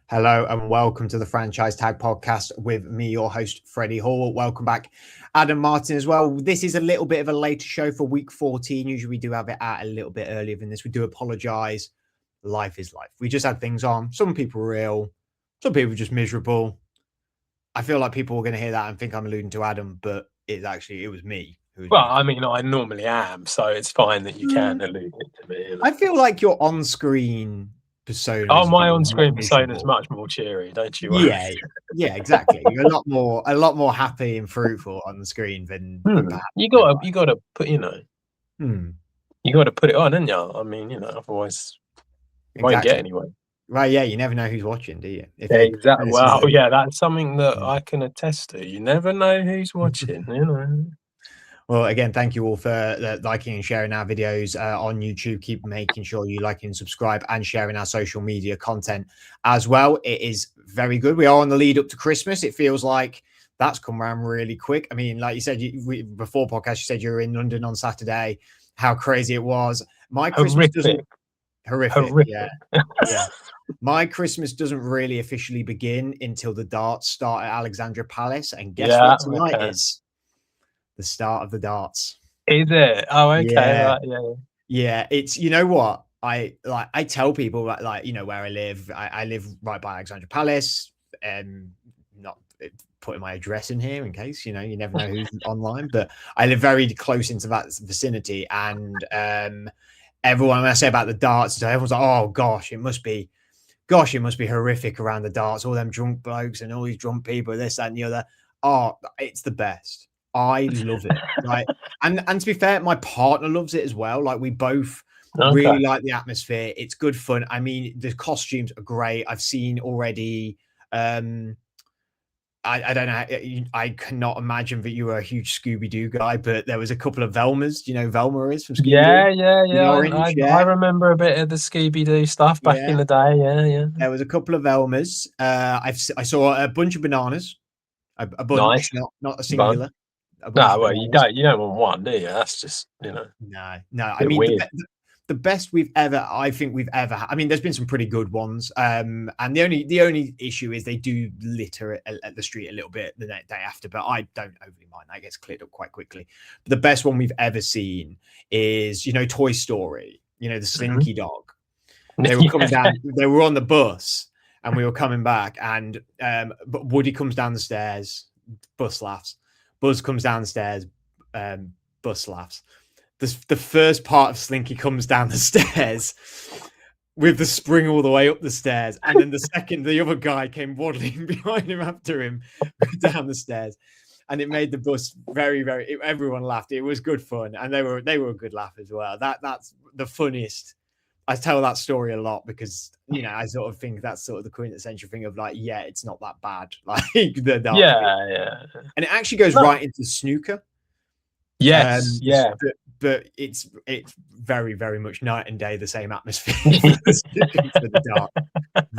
Hello and welcome to the Franchise Tag Podcast with me, your host, Freddie Hall. Welcome back, Adam Martin, as well. This is a little bit of a later show for week 14. Usually we do have it out a little bit earlier than this. We do apologize. Life is life. We just had things on. Some people were ill. Some people were just miserable. I feel like people are going to hear that and think I'm alluding to Adam, but it was me. I mean, I normally am, so it's fine that you can allude it to me. I feel like your on-screen persona. Oh, my on-screen persona is much more cheery, don't you worry? Yeah, exactly. You're a lot more happy and fruitful on the screen than you got to put, you got to put it on, haven't you? I mean, otherwise you won't get anywhere. Right, yeah, you never know who's watching, do you? Exactly. Well, yeah, that's something that I can attest to. You never know who's watching, Well, again, thank you all for liking and sharing our videos on YouTube. Keep making sure you like and subscribe and sharing our social media content as well. It is very good. We are on the lead up to Christmas. It feels like that's come around really quick. I mean, like you said, before podcast, you said you were in London on Saturday. How crazy it was. My Christmas doesn't... Horrific. Yeah. My Christmas doesn't really officially begin until the darts start at Alexandra Palace. And guess what tonight is? The start of the darts. Is it? Oh, okay. Yeah. It's, you know what? I tell people where I live. I live right by Alexandra Palace, and not putting my address in here in case, you never know who's online, but I live very close into that vicinity. And everyone, when I say about the darts, everyone's like, oh gosh, it must be horrific around the darts, all them drunk blokes and all these drunk people, this, that, and the other. Oh, it's the best. I love it. And to be fair, my partner loves it as well. Like, we both really like the atmosphere. It's good fun. I mean, the costumes are great. I've seen already. I don't know. I cannot imagine that you were a huge Scooby-Doo guy, but there was a couple of Velmas. Do you know Velma is from Scooby-Doo? Yeah. I remember a bit of the Scooby-Doo stuff back in the day. Yeah. There was a couple of Velmas. I saw a bunch of bananas. A bunch, not a singular. No, well, you don't want one, do you? That's just, No. I mean, the best I think we've ever had. I mean, there's been some pretty good ones. And the only issue is they do litter at the street a little bit the day after, but I don't overly mind. That gets cleared up quite quickly. But the best one we've ever seen is, Toy Story, the Slinky dog. They were coming down, they were on the bus and we were coming back, and but Woody comes down the stairs, bus laughs. Buzz comes downstairs, bus laughs. The first part of Slinky comes down the stairs with the spring all the way up the stairs, and then the other guy came waddling behind him after him down the stairs, and it made the bus very, very. Everyone laughed. It was good fun, and they were a good laugh as well. That's the funniest. I tell that story a lot because, I sort of think that's sort of the quintessential thing of it's not that bad. Like the dark. Yeah. And it actually goes right into snooker. Yes. But it's very, very much night and day, the same atmosphere. The dark.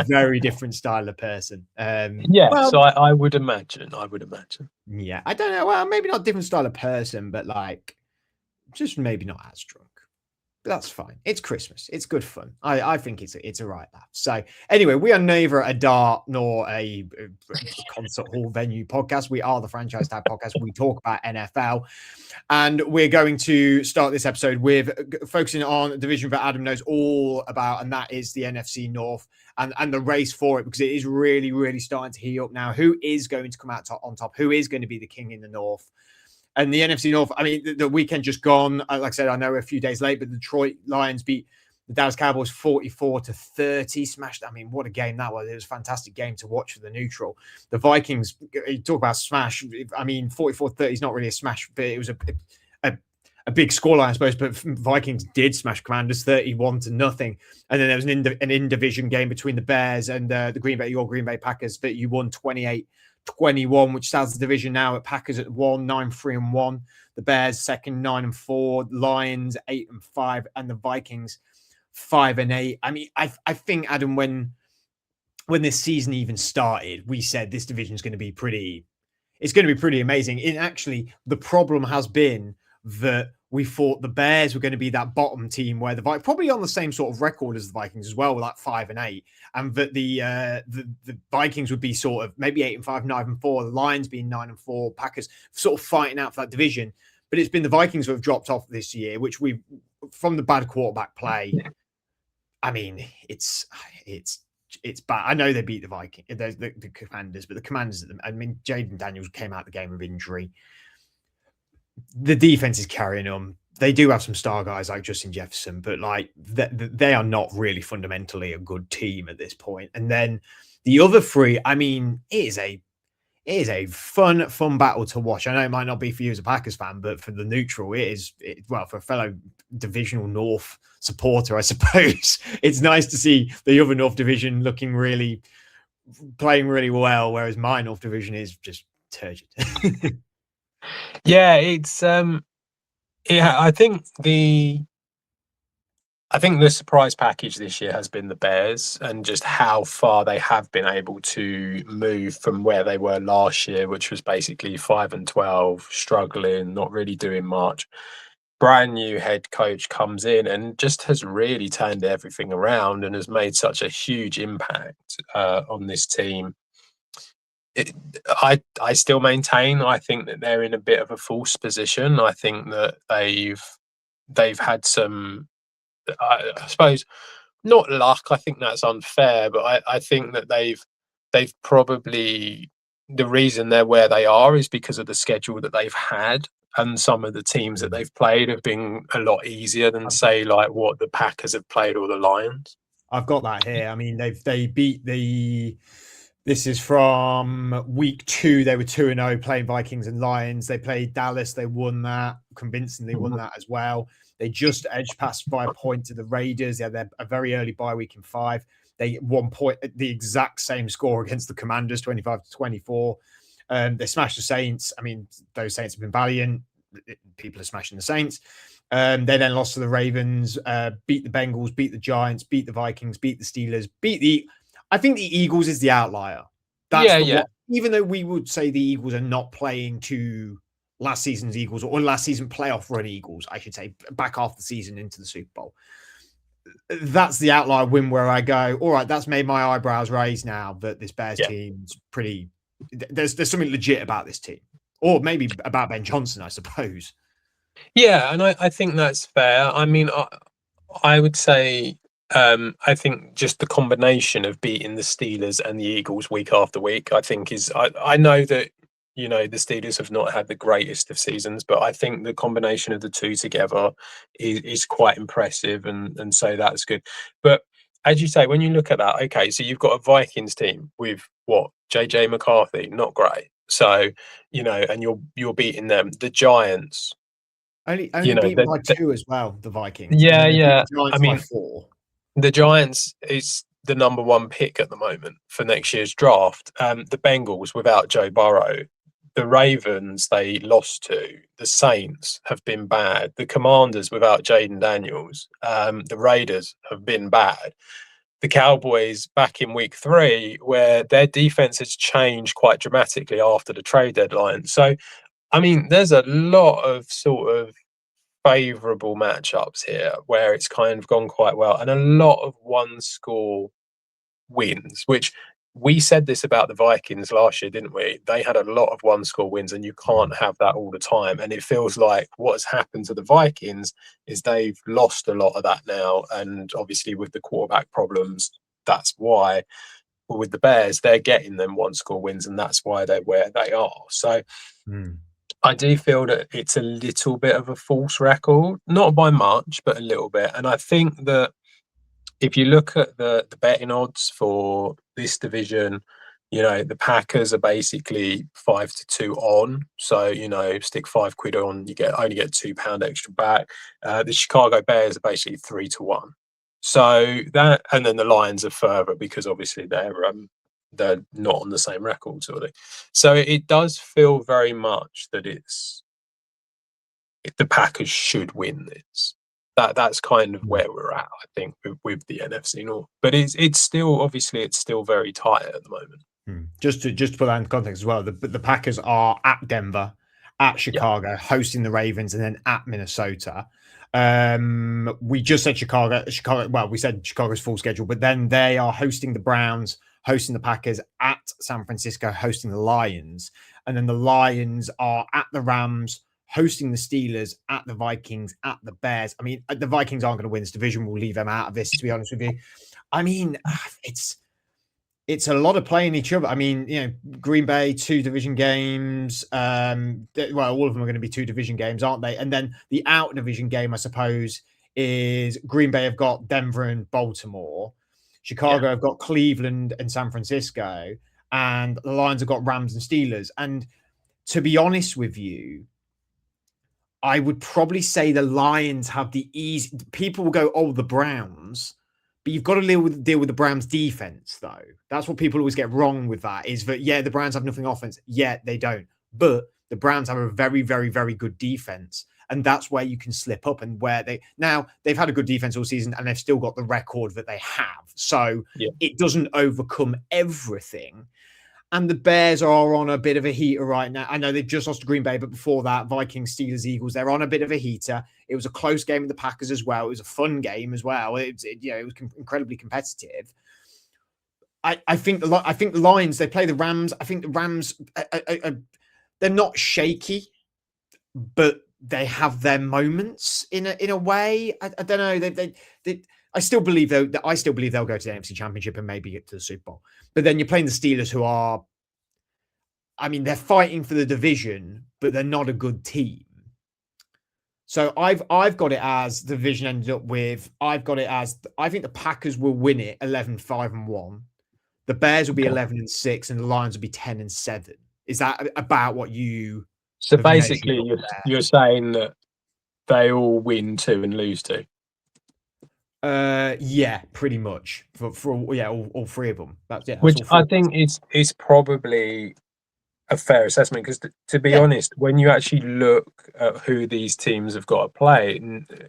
Very different style of person. So I would imagine. Yeah. I don't know. Well, maybe not different style of person, but just maybe not as drunk. But that's fine. It's Christmas. It's good fun. I think it's a right laugh. So anyway, we are neither a dart nor a concert hall venue podcast. We are the Franchise Tag Podcast. We talk about NFL, and we're going to start this episode with focusing on a division that Adam knows all about, and that is the NFC North and the race for it, because it is really, really starting to heat up now. Who is going to come out on top? Who is going to be the king in the North? And the NFC North, I mean, the weekend just gone. Like I said, I know we're a few days late, but the Detroit Lions beat the Dallas Cowboys 44-30. Smashed. I mean, what a game that was. It was a fantastic game to watch for the neutral. The Vikings, you talk about smash. I mean, 44-30 is not really a smash, but it was a big scoreline, I suppose. But Vikings did smash Commanders 31-0. And then there was an in-division game between the Bears and the Green Bay Packers that you won 28-21, which stands the division now at Packers at 9-3-1, the Bears second 9-4, Lions 8-5, and the Vikings 5-8. I mean, I think, Adam, when this season even started, we said this division is going to be pretty amazing. And actually, the problem has been that we thought the Bears were going to be that bottom team where the Vikings probably on the same sort of record as the Vikings as well, like 5-8, and that the Vikings would be sort of maybe 8-5, 9-4, the Lions being 9-4, Packers sort of fighting out for that division. But it's been the Vikings who have dropped off this year, which we've from the bad quarterback play. I mean, it's bad. I know they beat the Vikings, the Commanders, but the Commanders, I mean, Jaden Daniels came out the game with injury. The defense is carrying them. They do have some star guys like Justin Jefferson, but like they are not really fundamentally a good team at this point. And then the other three, I mean, it is a fun battle to watch. I know it might not be for you as a Packers fan, but for the neutral, well, for a fellow divisional North supporter, I suppose, it's nice to see the other North division playing really well, whereas my North division is just turgid. Yeah, it's I think the surprise package this year has been the Bears, and just how far they have been able to move from where they were last year, which was basically 5-12, struggling, not really doing much. Brand new head coach comes in and just has really turned everything around and has made such a huge impact on this team. I still maintain, I think that they're in a bit of a false position. I think that they've had some, I suppose, not luck. I think that's unfair, but I think that they've probably, the reason they're where they are is because of the schedule that they've had, and some of the teams that they've played have been a lot easier than, say, like what the Packers have played or the Lions. I've got that here. I mean, they beat the. This is from week 2. They were 2-0 playing Vikings and Lions. They played Dallas. They won that convincingly. Won that as well. They just edged past by a point to the Raiders. They had a very early bye week in 5. They 1 point, the exact same score against the Commanders, 25-24. They smashed the Saints. I mean, those Saints have been valiant. People are smashing the Saints. They then lost to the Ravens, beat the Bengals, beat the Giants, beat the Vikings, beat the Steelers, I think the Eagles is the outlier. That's one. Even though we would say the Eagles are not playing to last season's Eagles or last season playoff run Eagles, I should say, back half the season into the Super Bowl. That's the outlier win where I go, all right, that's made my eyebrows raise now that this Bears team's pretty. There's something legit about this team, or maybe about Ben Johnson, I suppose. Yeah, and I think that's fair. I mean, I would say, I think just the combination of beating the Steelers and the Eagles week after week, I think is, I know that, you know, the Steelers have not had the greatest of seasons, but I think the combination of the two together is quite impressive, and so that's good. But as you say, when you look at that, okay, so you've got a Vikings team with what, JJ McCarthy, not great. So, you know, and you're beating them. The Giants, Only beaten by 2 as well, the Vikings. Yeah, and yeah. The Giants by 4. The Giants is the number 1 pick at the moment for next year's draft. The Bengals without Joe Burrow. The Ravens they lost to. The Saints have been bad. The Commanders without Jaden Daniels. The Raiders have been bad. The Cowboys back in week 3, where their defense has changed quite dramatically after the trade deadline. So, I mean, there's a lot of sort of favourable matchups here where it's kind of gone quite well, and a lot of one-score wins, which we said this about the Vikings last year, didn't we? They had a lot of one-score wins, and you can't have that all the time. And it feels like what has happened to the Vikings is they've lost a lot of that now, and obviously with the quarterback problems, that's why. But with the Bears, they're getting them one-score wins, and that's why they're where they are. So I do feel that it's a little bit of a false record, not by much, but a little bit. And I think that if you look at the betting odds for this division, you know, the Packers are basically 5-2 on. So, you know, stick £5 on, you only get £2 extra back. The Chicago Bears are basically 3-1. So that, and then the Lions are further because obviously they're not on the same record, sort of. So it does feel very much that the Packers should win this. That's kind of where we're at, I think, with the NFC North. But it's still very tight at the moment. Just to put that in context as well, the Packers are at Denver, at Chicago, hosting the Ravens, and then at Minnesota. We just said Chicago. Well, we said Chicago's full schedule, but then they are hosting the Browns, hosting the Packers, at San Francisco, hosting the Lions, and then the Lions are at the Rams, hosting the Steelers, at the Vikings, at the Bears. I mean, the Vikings aren't going to win this division. We'll leave them out of this, to be honest with you. I mean, it's a lot of playing each other. I mean, Green Bay, 2 division games. Well, all of them are going to be 2 division games, aren't they? And then the out division game, I suppose, is Green Bay have got Denver and Baltimore. Chicago have got Cleveland and San Francisco. And the Lions have got Rams and Steelers. And to be honest with you, I would probably say the Lions have the easy. People will go, oh, the Browns. But you've got to deal with the Browns defense, though. That's what people always get wrong with that, is that, the Browns have nothing offense. Yeah, they don't. But the Browns have a very, very, very good defense. And that's where you can slip up, and where they've had a good defense all season, and they've still got the record that they have. So it doesn't overcome everything. And the Bears are on a bit of a heater right now. I know they've just lost to Green Bay, but before that, Vikings, Steelers, Eagles, they're on a bit of a heater. It was a close game with the Packers as well. It was a fun game as well. It was incredibly competitive. I think the Lions, they play the Rams. I think the Rams, they're not shaky, but they have their moments in a way. I don't know. I still believe they'll go to the NFC Championship and maybe get to the Super Bowl. But then you're playing the Steelers, who are, I mean, they're fighting for the division, but they're not a good team. So I've got it as the division ended up with. I've got it as, I think the Packers will win it 11-5-1. The Bears will be 11-6, and the Lions will be 10-7. Is that about what you? So basically, you're saying that they all win 2 and lose 2. Yeah, pretty much for all 3 of them. Which I think is probably a fair assessment, because to be honest, when you actually look at who these teams have got to play,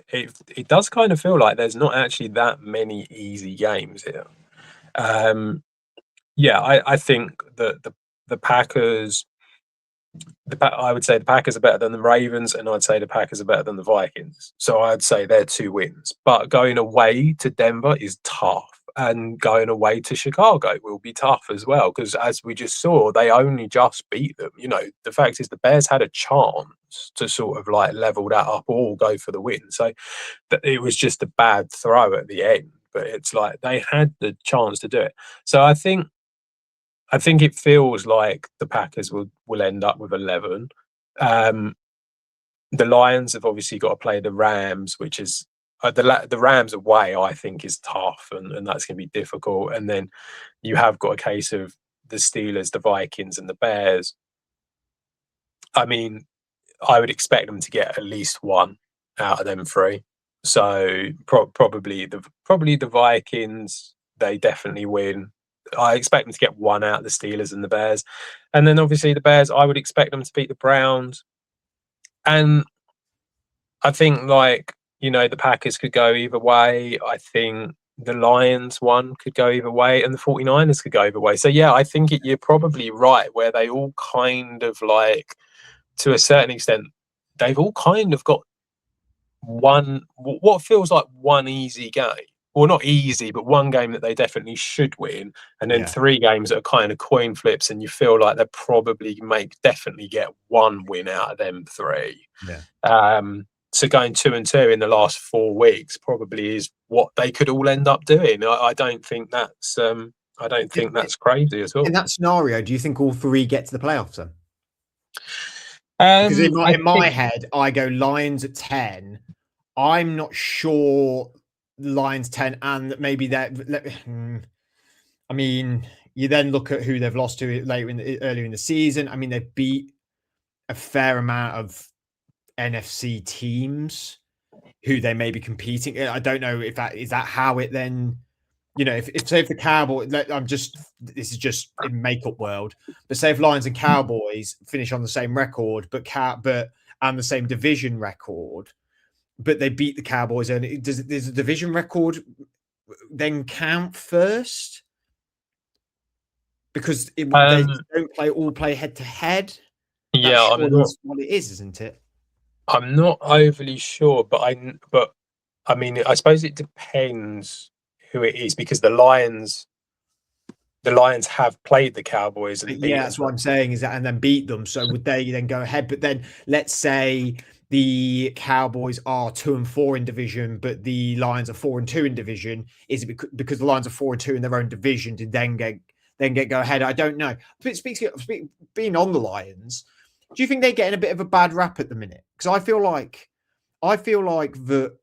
it does kind of feel like there's not actually that many easy games here. I think that the Packers. I would say the Packers are better than the Ravens, and I'd say the Packers are better than the Vikings. So I'd say they're 2 wins. But going away to Denver is tough, and going away to Chicago will be tough as well, because as we just saw, they only just beat them. The fact is the Bears had a chance to sort of like level that up or go for the win. So it was just a bad throw at the end, but it's like they had the chance to do it. So I think it feels like the Packers will end up with 11. The Lions have obviously got to play the Rams, which is the Rams away, I think, is tough, and that's going to be difficult. And then you have got a case of the Steelers, the Vikings, and the Bears. I mean, I would expect them to get at least 1 out of them 3. So probably the Vikings, they definitely win. I expect them to get 1 out of the Steelers and the Bears. And then obviously the Bears, I would expect them to beat the Browns. And I think the Packers could go either way. I think the Lions one could go either way, and the 49ers could go either way. So I think you're probably right, where they all kind of to a certain extent, they've all kind of got what feels like one easy game. Well, not easy, but one game that they definitely should win, and then 3 games that are kind of coin flips, and you feel like they probably definitely get 1 win out of them 3. So going 2-2 in the last 4 weeks probably is what they could all end up doing. I don't think that's that's crazy at all. In that scenario, do you think all 3 get to the playoffs then? Because in my head, I go Lions at 10. I'm not sure Lions 10, and maybe that. I mean, you then look at who they've lost to earlier in the season. I mean, they beat a fair amount of NFC teams who they may be competing. I don't know if that is how it then. If say if the Cowboys, this is just in makeup world, but say if Lions and Cowboys finish on the same record, and the same division record, but they beat the Cowboys, and does the division record then count first? Because they don't play head to head. That Yeah, surely is what it is, isn't it? I'm not overly sure, but I mean, I suppose it depends who it is because the Lions have played the Cowboys and Yeah, beaten that's what them. I'm saying is that, and then beat them. So would they then go ahead? But then let's say the Cowboys are 2-4 in division, but the Lions are 4-2 in division. Is it because the Lions are 4-2 in their own division to then get go ahead? I don't know. But being on the Lions, do you think they're getting a bit of a bad rap at the minute? Because I feel like that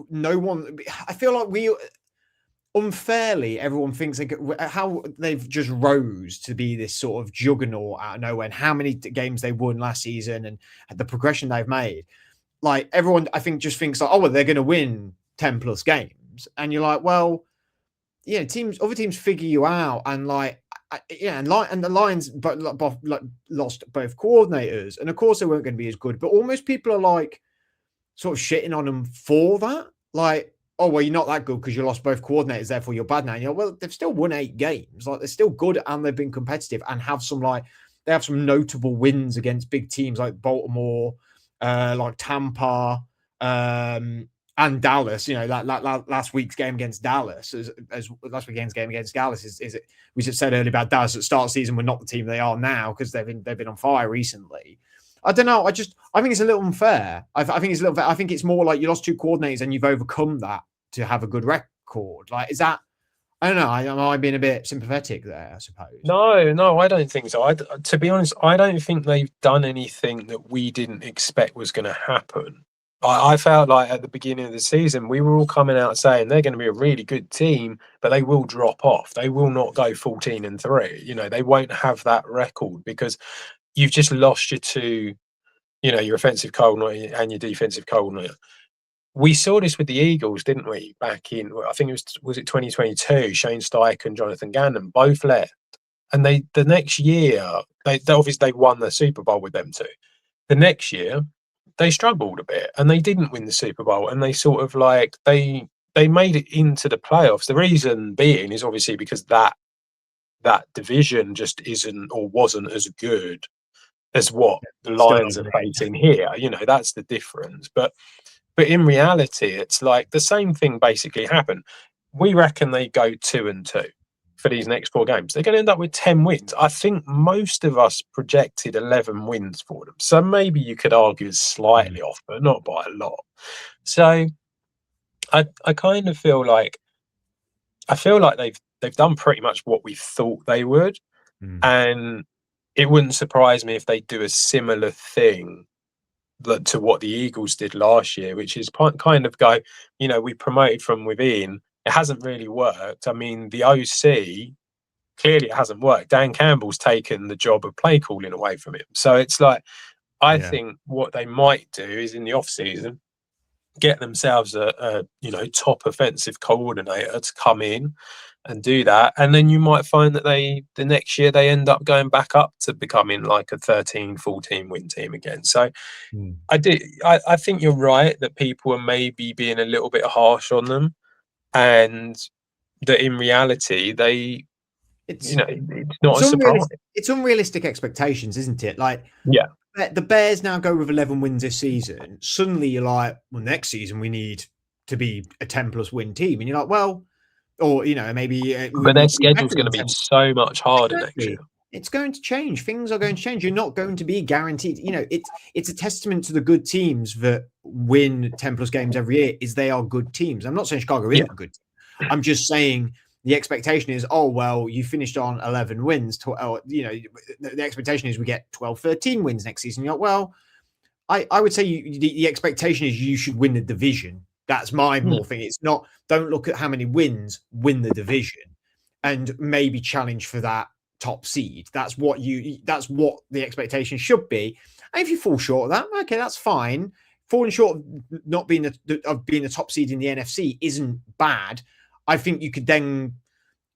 no one. I feel like we unfairly, everyone thinks how they've just rose to be this sort of juggernaut out of nowhere, and how many games they won last season, and the progression they've made. Like everyone, I think, just thinks like, oh, well, they're going to win 10 plus games, and you're like, well, yeah, other teams figure you out, and and the Lions, but lost both coordinators, and of course they weren't going to be as good. But almost people are like sort of shitting on them for that, like, oh, well, you're not that good because you lost both coordinators, therefore you're bad now. And you're well, they've still won 8 games. Like, they're still good and they've been competitive and they have some notable wins against big teams like Baltimore, like Tampa, and Dallas. Last week's game against Dallas, as last weekend's game against Dallas is we just said earlier about Dallas at the start of the season were not the team they are now because they've been on fire recently. I don't know. I think it's a little unfair. I think it's a little. I think it's more like you lost 2 coordinators and you've overcome that to have a good record. Like, is that? I don't know. Am I being a bit sympathetic there? I suppose. No, I don't think so. To be honest, I don't think they've done anything that we didn't expect was going to happen. I felt like at the beginning of the season, we were all coming out saying they're going to be a really good team, but they will drop off. They will not go 14-3. They won't have that record because you've just lost your offensive coordinator and your defensive coordinator. We saw this with the Eagles, didn't we? Back in, I think was it 2022? Shane Steichen and Jonathan Gannon both left, and the next year they obviously they won the Super Bowl with them too. The next year they struggled a bit and they didn't win the Super Bowl, and they sort of like they made it into the playoffs. The reason being is obviously because that division just isn't or wasn't as good as what the Still Lions are over facing here. That's the difference. But in reality, it's like the same thing basically happened. We reckon they go 2-2 for these next 4 games. They're going to end up with 10 wins. I think most of us projected 11 wins for them. So maybe you could argue it's slightly off, but not by a lot. So I kind of feel like they've done pretty much what we thought they would. And it wouldn't surprise me if they do a similar thing to what the Eagles did last year, which is kind of go, we promoted from within. It hasn't really worked. I mean, the OC, clearly it hasn't worked. Dan Campbell's taken the job of play calling away from him. So it's like, I think what they might do is in the off season, get themselves a top offensive coordinator to come in and do that, and then you might find that the next year they end up going back up to becoming like a 13-14 win team again. So I think you're right that people are maybe being a little bit harsh on them, and that in reality It's it's not it's a surprise. unrealistic. It's unrealistic expectations, isn't it? Like, Yeah, the Bears now go with 11 wins this season. Suddenly you're like, well, next season we need to be a 10 plus win team, and you're like, well, or maybe we but their need to be schedule's better going than to be 10. so much harder next year. Exactly. It's going to change. Things are going to change. You're not going to be guaranteed. It's a testament to the good teams that win 10 plus games every year is they are good teams. I'm not saying Chicago isn't a good team. I'm just saying the expectation is, oh, well, you finished on 11 wins. The expectation is we get 12, 13 wins next season. You're like, well, I would say the expectation is you should win the division. That's my more thing. It's not, don't look at how many wins, win the division and maybe challenge for that top seed. That's what the expectation should be. And if you fall short of that, okay, that's fine. Falling short of not being the top seed in the NFC isn't bad. I think you could then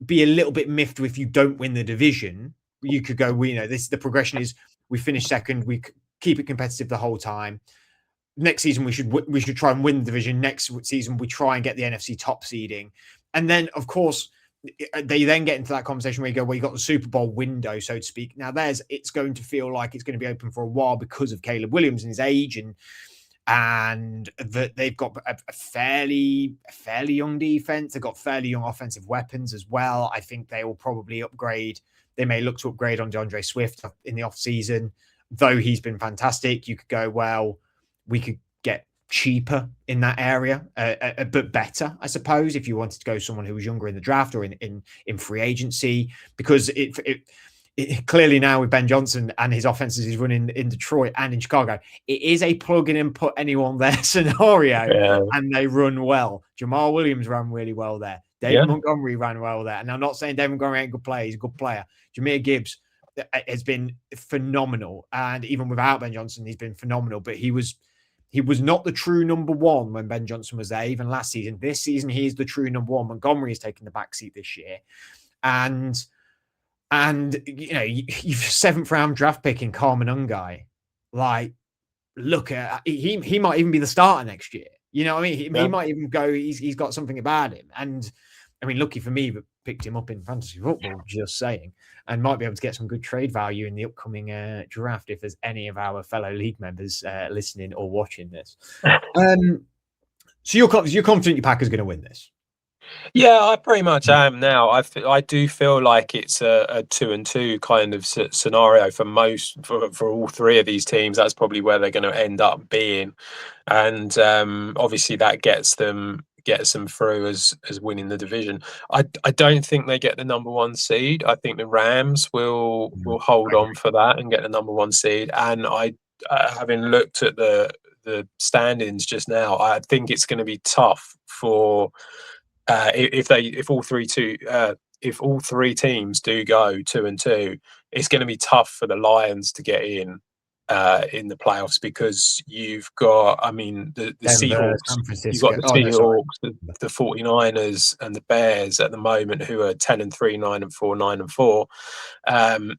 be a little bit miffed if you don't win the division. You could go, the progression is we finish second, we keep it competitive the whole time. Next season we should try and win the division. Next season we try and get the NFC top seeding, and then of course they then get into that conversation where you go, well, you got the Super Bowl window, so to speak. Now, it's going to feel like it's going to be open for a while because of Caleb Williams and his age, and that they've got a fairly young defense. They've got fairly young offensive weapons as well. I think they will probably upgrade. They may look to upgrade on DeAndre Swift in the offseason, though he's been fantastic. You could go, well, we could get cheaper in that area, but better, I suppose, if you wanted to go someone who was younger in the draft or in free agency, because it clearly now with Ben Johnson and his offenses he's running in Detroit and in Chicago, it is a plug in and put anyone there scenario, and they run well. Jamal Williams ran really well there. David Montgomery ran well there. And I'm not saying David Montgomery ain't a good player. He's a good player. Jahmyr Gibbs has been phenomenal. And even without Ben Johnson, he's been phenomenal. But he was not the true number one when Ben Johnson was there, even last season. This season, he is the true number one. Montgomery has taken the backseat this year. And you know, you've 7th round draft pick in Carmen Ungai. Like, look at he might even be the starter next year. You know what I mean? He might even go, he's got something about him. And I mean, lucky for me, but picked him up in fantasy football, just saying, and might be able to get some good trade value in the upcoming draft if there's any of our fellow league members listening or watching this. So you're confident your Packers going to win this? Yeah, I pretty much am now. I do feel like it's a 2-2 kind of scenario for all three of these teams. That's probably where they're going to end up being, and obviously that gets them through as winning the division. I don't think they get the number one seed. I think the Rams will hold on for that and get the number one seed. And having looked at the standings just now, I think it's going to be tough for. If all three teams do go 2-2, it's going to be tough for the Lions to get in the playoffs, because you've got, I mean, the Denver, Seahawks, you've got the Seahawks, the 49ers, and the Bears at the moment, who are 10-3, 9-4, 9-4.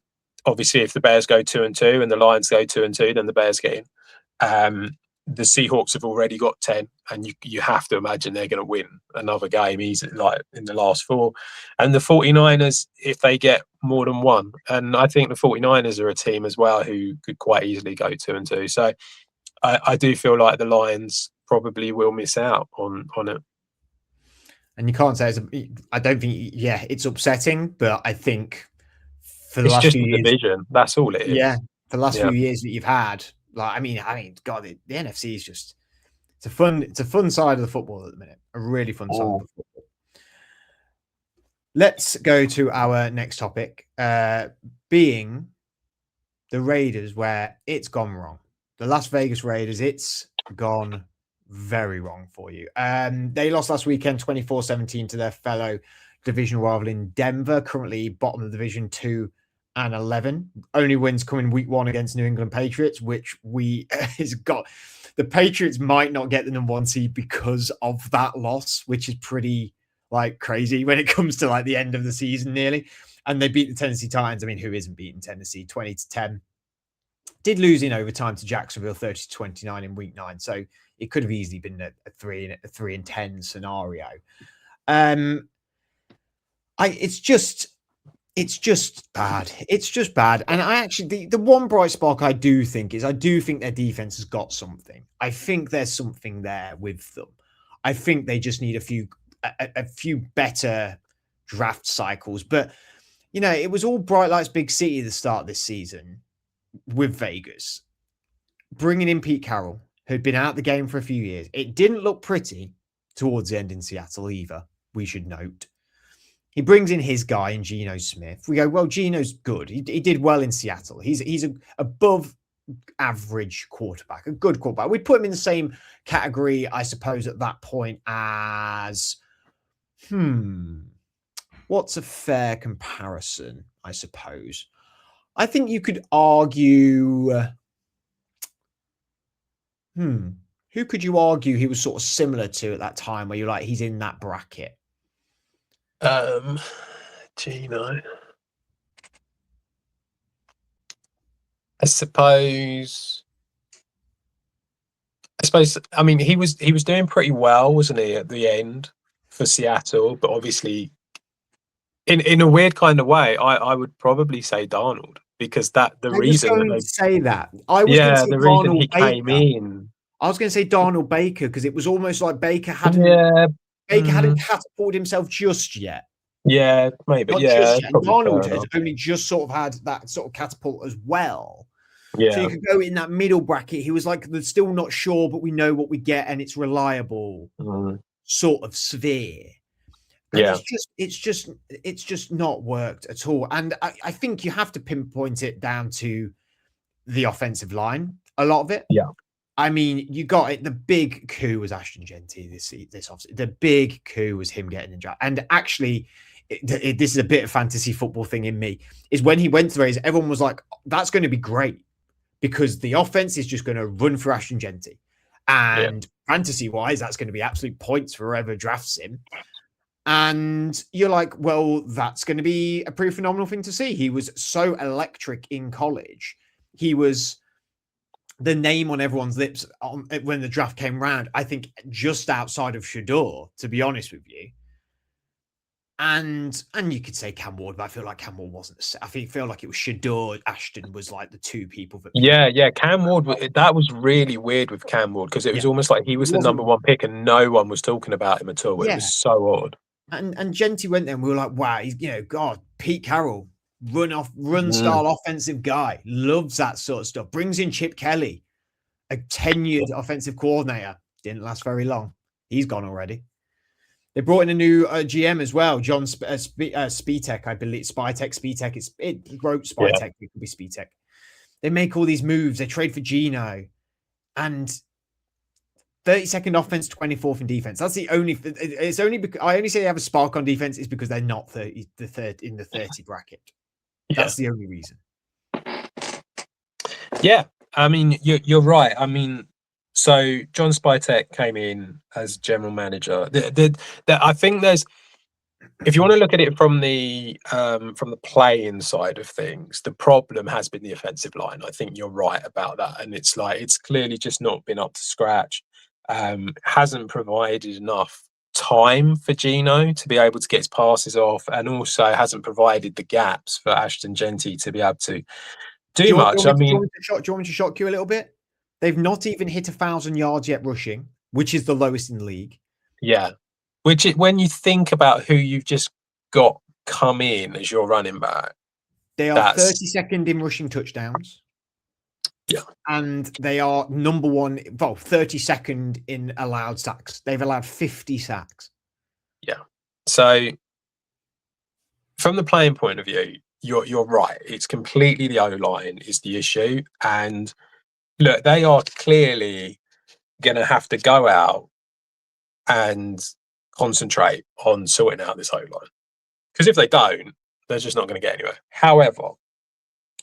Obviously, if the Bears go 2-2 and the Lions go 2-2, then the Bears get in. The Seahawks have already got 10, and you have to imagine they're going to win another game easily, like in the last 4. And the 49ers, if they get more than one, and I think the 49ers are a team as well who could quite easily go 2-2. So I do feel like the Lions probably will miss out on it. And you can't say I don't think, it's upsetting, but I think for the it's last just few a years, division. That's all it is. Yeah, for the last few years that you've had, like, I mean, God, the NFC is just it's a fun side of the football at the minute. A really fun side of the football. Let's go to our next topic, being the Raiders, where it's gone wrong. The Las Vegas Raiders, it's gone very wrong for you. They lost last weekend 24-17 to their fellow divisional rival in Denver, currently bottom of the division, 2-11. Only wins coming week 1 against New England Patriots, which the Patriots might not get the number 1 seed because of that loss, which is pretty like crazy when it comes to like the end of the season nearly. And they beat the Tennessee Titans. I mean, who isn't beating Tennessee 20-10? Did lose in overtime to Jacksonville 30-29 in week 9. So it could have easily been a 3-10 scenario. It's just bad. It's just bad. And I actually, the one bright spark I do think their defense has got something. I think there's something there with them. I think they just need a few better draft cycles. But, you know, it was all bright lights, big city at the start of this season with Vegas. Bringing in Pete Carroll, who'd been out the game for a few years. It didn't look pretty towards the end in Seattle either, we should note. He brings in his guy in Geno Smith. We go, well, Geno's good. He did well in Seattle. He's an above average quarterback, a good quarterback. We'd put him in the same category, I suppose, at that point as, what's a fair comparison, I suppose? I think you could argue, who could you argue he was sort of similar to at that time where you're like, he's in that bracket? Gino. I suppose. I mean, he was doing pretty well, wasn't he, at the end for Seattle? But obviously, In a weird kind of way, I would probably say Darnold, because the I was reason that going to say that. I was going to say the reason he Darnold came Baker. in. I was going to say Darnold Baker because it was almost like Baker hadn't Yeah, catapulted himself just yet. yeah, maybe. Not Yeah, just that's yet. And probably fair Darnold has enough. only just sort of had that sort of catapult as well. So Yeah. you could go in that middle bracket. He was like, they're still not sure, but we know what we get and it's reliable sort of sphere. And Yeah. it's just not worked at all. And I think you have to pinpoint it down to the offensive line, a lot of it. Yeah. I mean, you got it. The big coup was Ashton Genty this off. The big coup was him getting in draft. And actually, this is a bit of fantasy football thing in me. Is when he went to the Rays, everyone was like, "That's going to be great because the offense is just going to run for Ashton Genty, and fantasy wise, that's going to be absolute points for whoever drafts him." And you're like, well, that's going to be a pretty phenomenal thing to see. He was so electric in college. He was the name on everyone's lips when the draft came around, I think just outside of Shador, to be honest with you. And you could say Cam Ward, but I feel like Cam Ward wasn't. I feel like it was Shador, Ashton was like the two people that. Yeah. Cam Ward, that was really weird with Cam Ward, because it was almost like he was the number one pick and no one was talking about him at all. It was so odd. And Genty went there and we were like, wow, he's, God, Pete Carroll, run style offensive guy, loves that sort of stuff. Brings in Chip Kelly, a tenured offensive coordinator. Didn't last very long. He's gone already. They brought in a new GM as well, John Spitek, I believe. Spitek. He wrote Spitek. It could be Spitek. They make all these moves. They trade for Geno, and 32nd offense, 24th in defense. That's the only. It's only because I only say they have a spark on defense is because they're not in the 30 bracket. That's the only reason. Yeah, I mean, you're right. I mean, so John Spitek came in as general manager. I think there's, if you want to look at it from the playing side of things, the problem has been the offensive line. I think you're right about that, and it's clearly just not been up to scratch. Hasn't provided enough time for Geno to be able to get his passes off, and also hasn't provided the gaps for Ashton Genty to be able to do much. Do you want me to shock you a little bit? They've not even hit 1,000 yards yet rushing, which is the lowest in the league. Yeah. When you think about who you've just got come in as your running back, they are 32nd in rushing touchdowns. Yeah. And they are number one, 32nd in allowed sacks. They've allowed 50 sacks. Yeah. So from the playing point of view, you're right. It's completely the O-line is the issue. And look, they are clearly going to have to go out and concentrate on sorting out this O-line. Because if they don't, they're just not going to get anywhere. However,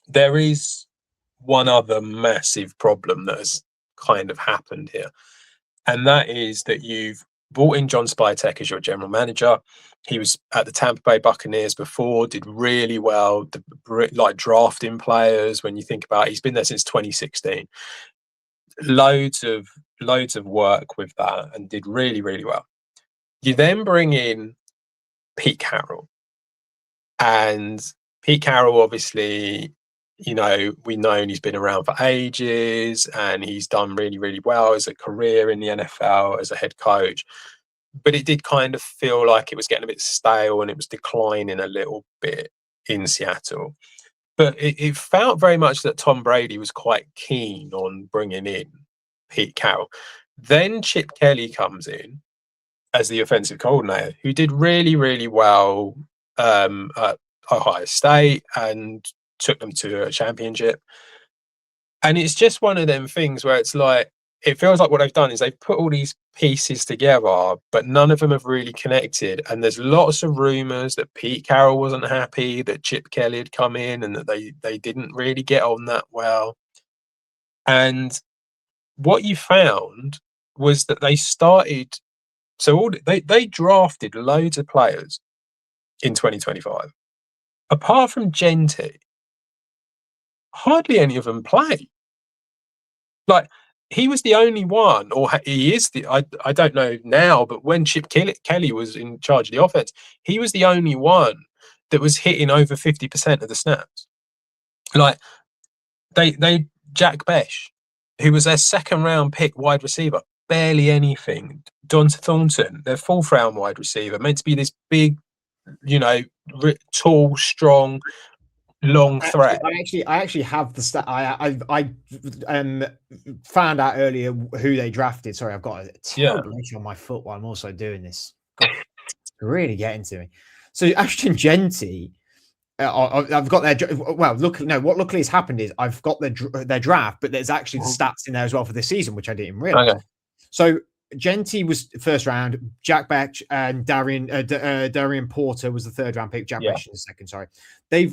there is one other massive problem that has kind of happened here. And that is that you've brought in John Spitek as your general manager. He was at the Tampa Bay Buccaneers before, did really well, like drafting players. When you think about it, he's been there since 2016. Loads of work with that and did really, really well. You then bring in Pete Carroll. And Pete Carroll, obviously, we've known he's been around for ages and he's done really, really well as a career in the NFL as a head coach. But it did kind of feel like it was getting a bit stale and it was declining a little bit in Seattle. But it felt very much that Tom Brady was quite keen on bringing in Pete Carroll. Then Chip Kelly comes in as the offensive coordinator, who did really, really well at Ohio State and took them to a championship. And it's just one of them things where it's like, it feels like what they've done is they've put all these pieces together, but none of them have really connected. And there's lots of rumours that Pete Carroll wasn't happy, that Chip Kelly had come in and that they didn't really get on that well. And what you found was that they started, they drafted loads of players in 2025. Apart from Genty, hardly any of them play. Like, he was the only one, or he is I don't know now, but when Chip Kelly was in charge of the offense, he was the only one that was hitting over 50% of the snaps. Like they Jack Besh, who was their second round pick wide receiver, barely anything. Donta Thornton, their fourth round wide receiver, meant to be this big, tall, strong, long threat. I actually have the stat. I found out earlier who they drafted. Sorry, I've got a terrible issue on my foot while I'm also doing this. God, it's really getting to me. So Ashton Genty, I've got their well. What luckily has happened is I've got their draft, but there's actually the stats in there as well for this season, which I didn't realize. Okay. So Genty was first round. Jack Beck and Darian Porter was the third round pick. Jack Beck in the second. Sorry,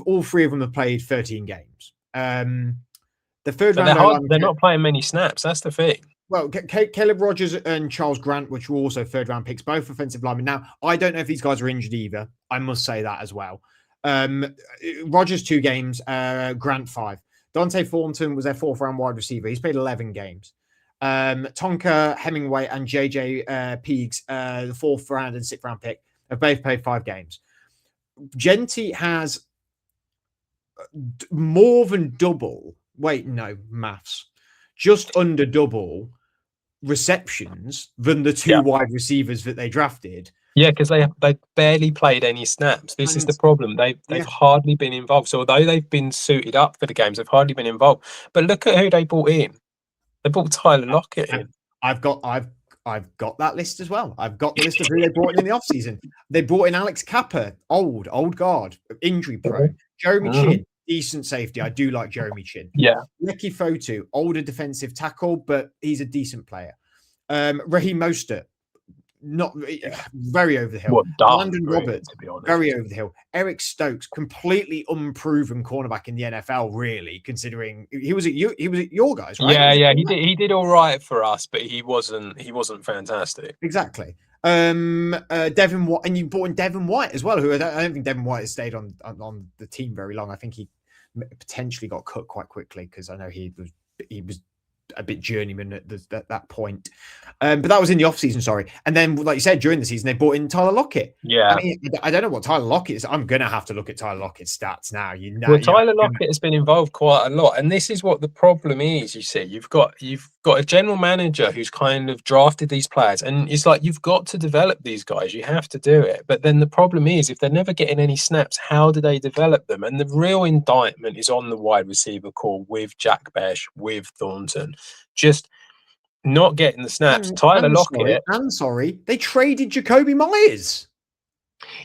all three of them have played 13 games. The third round, they're not playing many snaps. That's the thing. Well, Caleb Rogers and Charles Grant, which were also third round picks, both offensive linemen. Now, I don't know if these guys are injured either. I must say that as well. Rogers 2 games, Grant 5. Dante Thornton was their fourth round wide receiver. He's played 11 games. Tonka Hemingway and JJ Peegs, the fourth round and sixth round pick, have both played 5 games. Genty has more than double. Wait, no, maths. Just under double receptions than the 2 wide receivers that they drafted. Yeah, because they barely played any snaps. This is the problem. They've hardly been involved. So although they've been suited up for the games, they've hardly been involved. But look at who they brought in. They brought Tyler Lockett in. I've got that list as well. I've got the list of who they brought in the offseason. They brought in Alex Kappa, old guard, injury prone. Jeremy Chin, decent safety. I do like Jeremy Chin. Yeah. Ricky Fotu, older defensive tackle, but he's a decent player. Raheem Mostert, not very over the hill. Landon Roberts, to be honest, very over the hill. Eric Stokes, completely unproven cornerback in the NFL, really, considering he was at your guys, right? Yeah, he did all right for us, but he wasn't fantastic. Exactly. Devin White, and you brought in Devin White as well, who I don't think Devin White has stayed on the team very long. I think he potentially got cut quite quickly because I know he was a bit journeyman at that point. But that was in the offseason, sorry. And then, like you said, during the season, they brought in Tyler Lockett. Yeah. I mean, I don't know what Tyler Lockett is. I'm going to have to look at Tyler Lockett's stats now. Tyler Lockett has been involved quite a lot. And this is what the problem is, you see. You've got a general manager who's kind of drafted these players. And it's like, you've got to develop these guys. You have to do it. But then the problem is, if they're never getting any snaps, how do they develop them? And the real indictment is on the wide receiver core with Jack Besh, with Thornton. Just not getting the snaps. Tyler Lockett. I'm sorry. They traded Jacoby Myers.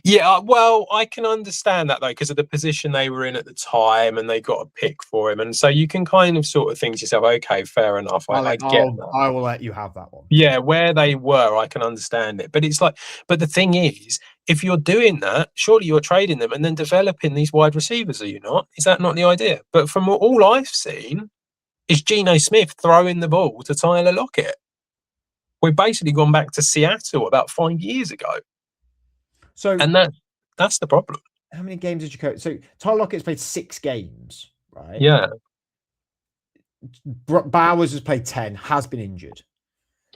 Yeah, well, I can understand that, though, because of the position they were in at the time and they got a pick for him. And so you can kind of sort of think to yourself, okay, fair enough. I get that. I will let you have that one. Yeah, where they were, I can understand it. But it's like, but the thing is, if you're doing that, surely you're trading them and then developing these wide receivers, are you not? Is that not the idea? But from all I've seen, is Geno Smith throwing the ball to Tyler Lockett. We've basically gone back to Seattle about 5 years ago. And that's the problem. How many games did you coach? So Tyler Lockett's played 6 games, right? Yeah. Bowers has played 10, has been injured.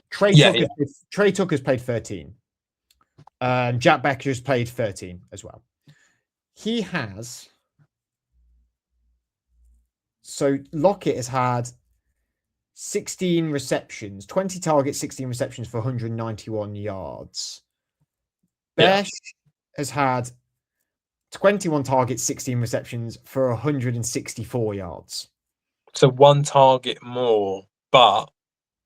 Trey Tucker's played 13. Jack Becker's played 13 as well. He has... So Lockett has had 16 receptions, 20 targets, 16 receptions for 191 yards. Besh has had 21 targets, 16 receptions for 164 yards. So 1 target more, but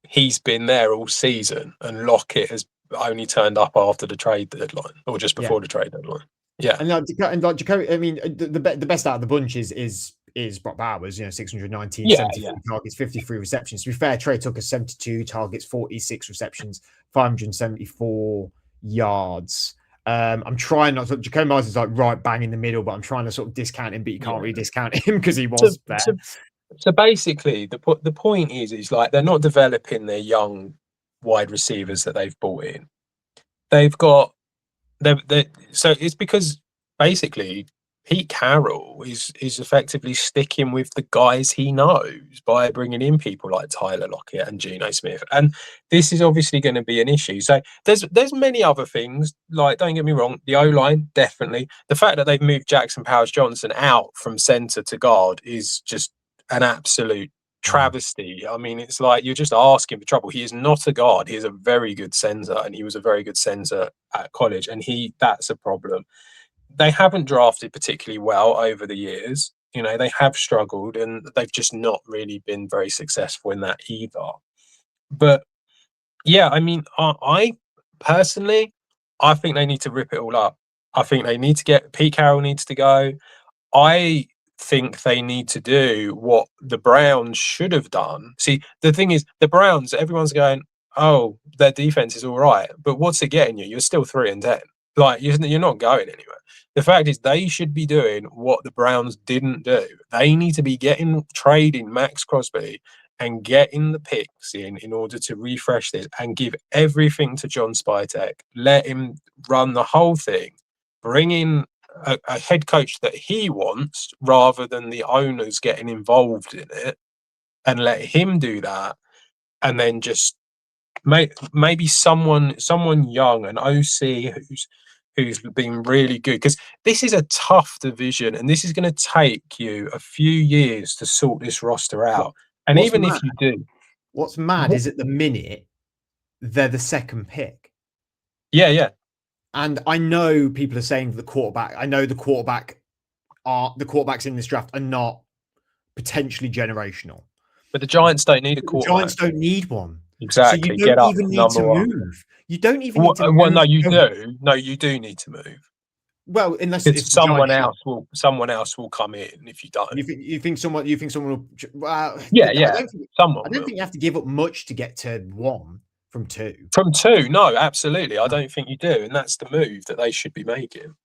he's been there all season, and Lockett has only turned up after the trade deadline or just before the trade deadline. Yeah, and like Jacoby, I mean, the best out of the bunch is Brock Bowers, 619, 74 targets, 53 receptions. To be fair, Trey Tucker 72 targets, 46 receptions, 574 yards. I'm trying not to. Jacoby Myers is like right bang in the middle, but I'm trying to sort of discount him, but you can't really discount him because he was there. So basically, the point is like they're not developing their young wide receivers that they've brought in. They've got so it's because basically Pete Carroll is effectively sticking with the guys he knows by bringing in people like Tyler Lockett and Geno Smith, and this is obviously going to be an issue. So there's many other things, like, don't get me wrong, the O line, definitely. The fact that they've moved Jackson Powers Johnson out from centre to guard is just an absolute travesty. I mean, it's like you're just asking for trouble. He is not a guard. He is a very good centre, and he was a very good centre at college, and that's a problem. They haven't drafted particularly well over the years. You know, they have struggled, and they've just not really been very successful in that either. But yeah, I mean, I personally, I think they need to rip it all up. I think they need to Pete Carroll needs to go. I think they need to do what the Browns should have done. See, the thing is, the Browns, everyone's going, oh, their defense is all right, but what's it getting you? You're still 3-10. Like, you're not going anywhere. The fact is, they should be doing what the Browns didn't do. They need to be trading Max Crosby and getting the picks in order to refresh this and give everything to John Spytek. Let him run the whole thing. Bring in a head coach that he wants rather than the owners getting involved in it, and let him do that. And then just maybe someone young, an OC who's been really good, because this is a tough division and this is going to take you a few years to sort this roster out. And even if you do, what's mad is at the minute they're the second pick. Yeah. And I know people are saying the quarterback. I know the quarterbacks in this draft are not potentially generational. But the Giants don't need a quarterback. The Giants don't need one. Exactly. So you don't even need to move. You don't even need to move. Well, no, you do. No, you do need to move. Well, unless if someone else will come in if you don't. You think someone will? Well, yeah. I don't think you have to give up much to get to one from two. From two, no, absolutely. I don't think you do, and that's the move that they should be making.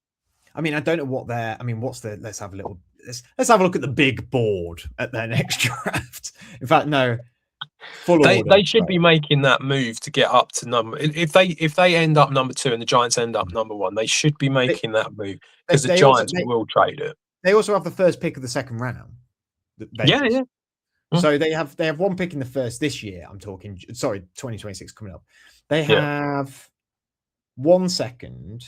I mean, I don't know what they're. I mean, what's the? Let's have a look at the big board at their next draft. In fact, no. They should be making that move to get up to number. If they end up number 2 and the Giants end up number 1, they should be making that move, because the Giants will trade it. They also have the first pick of the second round. Yeah. So they have one pick in the first this year. I'm talking. Sorry, 2026 coming up. They have 1 second.